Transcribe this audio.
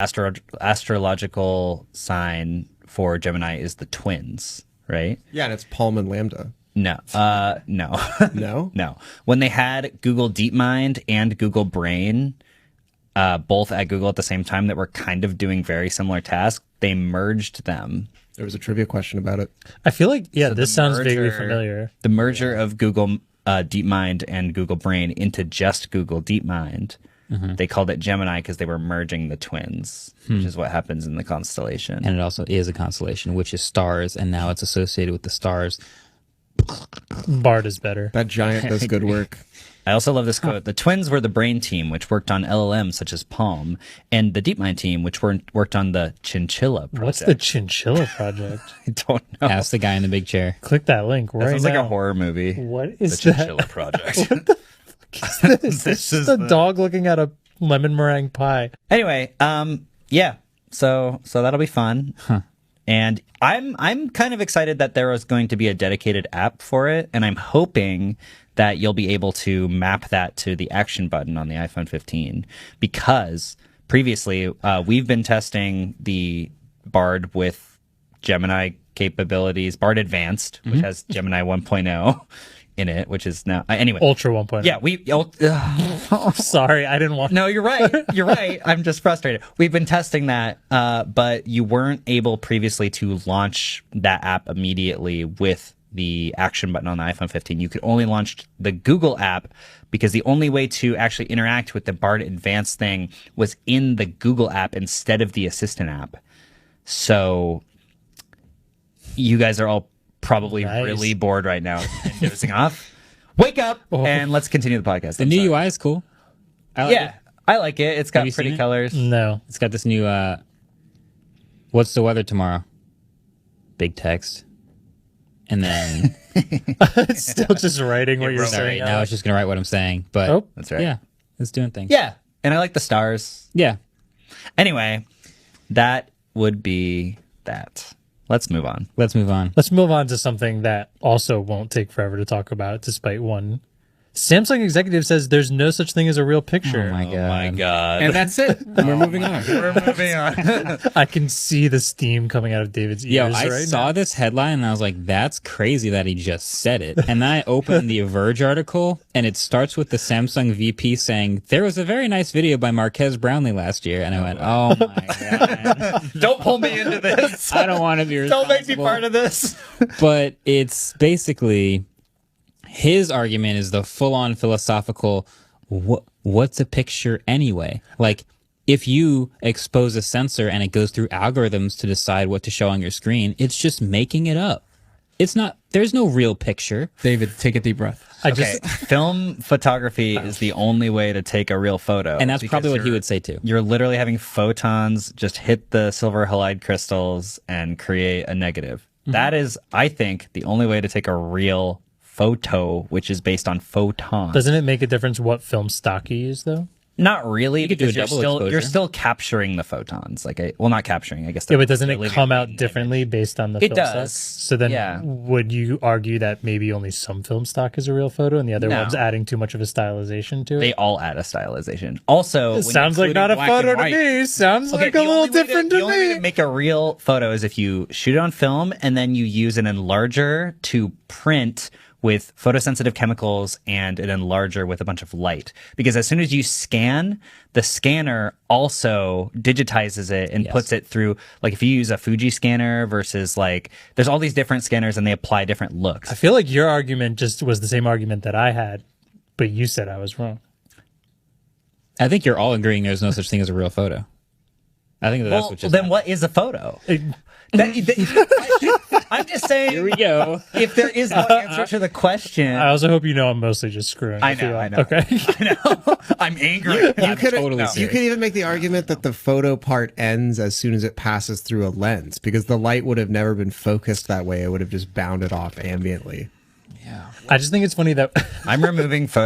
astrological sign for Gemini is the twins, right? Yeah, and it's Palm and Lambda. No, no, No? no. When they had Google DeepMind and Google Brain, both at Google at the same time that were kind of doing very similar tasks, they merged them. There was a trivia question about it. I feel like, yeah, So this sounds vaguely familiar. The merger of Google DeepMind and Google Brain into just Google DeepMind. They called it Gemini because they were merging the twins, which is what happens in the constellation. And it also is a constellation, which is stars, and now it's associated with the stars. Bard is better. That giant does good work. I also love this quote. The twins were the brain team, which worked on LLMs such as Palm, and the DeepMind team, which worked on the Chinchilla project. What's the Chinchilla project? I don't know. Ask the guy in the big chair. Click that link right That sounds like now. a horror movie. What is The that? Chinchilla project. What the fuck is this? This It's is a dog looking at a lemon meringue pie. Anyway, yeah. So that'll be fun. And I'm kind of excited that there is going to be a dedicated app for it, and I'm hoping that you'll be able to map that to the action button on the iPhone 15, because previously we've been testing the Bard with Gemini capabilities, Bard Advanced, which has Gemini 1.0 in it, which is now anyway. Ultra 1.0. Yeah, Sorry, I didn't want. No, you're right. You're right. I'm just frustrated. We've been testing that, but you weren't able previously to launch that app immediately with the action button on the iPhone 15. You could only launch the Google app because the only way to actually interact with the Bard Advanced thing was in the Google app instead of the Assistant app. So you guys are all probably really bored right now and dozing off. Wake up and let's continue the podcast. The new UI is cool. I like it. I like it. It's got you pretty seen it? colors. No. It's got this new, what's the weather tomorrow? Big text. And then, It's still just writing what you're sorry, saying. now it's just going to write what I'm saying. But Oh. That's right. yeah, it's doing things. Yeah, and I like the stars. Yeah. Anyway, that would be that. Let's move on. Let's move on. Let's move on to something that also won't take forever to talk about, despite one. Samsung executive says there's no such thing as a real picture. Oh my God. Oh my God. And that's it. We're moving on. We're moving on. I can see the steam coming out of David's ears Yo, I right saw now. this headline and I was like, that's crazy that he just said it. And then I opened the Verge article and it starts with the Samsung VP saying, there was a very nice video by Marquez Brownlee last year. And I went, oh my God. Don't pull me into this. I don't want to be Don't responsible. make me part of this. But it's basically, his argument is the full-on philosophical, what's a picture anyway? Like, if you expose a sensor and it goes through algorithms to decide what to show on your screen, it's just making it up. It's not, there's no real picture. David, take a deep breath. Film photography is the only way to take a real photo. And that's because probably what he you're- would say too. You're literally having photons just hit the silver halide crystals and create a negative. That is, I think, the only way to take a real photo, which is based on photons. Doesn't it make a difference what film stock you use, though? Not really, You could do because a double you're exposure. still capturing the photons. Like, well, not capturing, I guess. Yeah, but doesn't it they're come living out in the differently image. based on the It film does. stock? So then Yeah. would you argue that maybe only some film stock is a real photo and the other No. one's adding too much of a stylization to it? They all add a stylization. Also, when Sounds you're like not a including black photo and to white- me. Sounds like a the little only way different the to only way me. to make a real photo is if you shoot it on film and then you use an enlarger to print with photosensitive chemicals and an enlarger with a bunch of light. Because as soon as you scan, the scanner also digitizes it and puts it through, like if you use a Fuji scanner versus like, there's all these different scanners and they apply different looks. I feel like your argument just was the same argument that I had, but you said I was wrong. I think you're all agreeing there's no such thing as a real photo. I think that's Well, what just then what is a photo? I'm just saying. Here we go. If there is no answer to the question, I also hope you know I'm mostly just screwing I with you. know, I know. Okay. I know. I'm angry. You could totally you serious. could even make the argument that the photo part ends as soon as it passes through a lens, because the light would have never been focused that way. It would have just bounded off ambiently. I just think it's funny that I'm removing photos.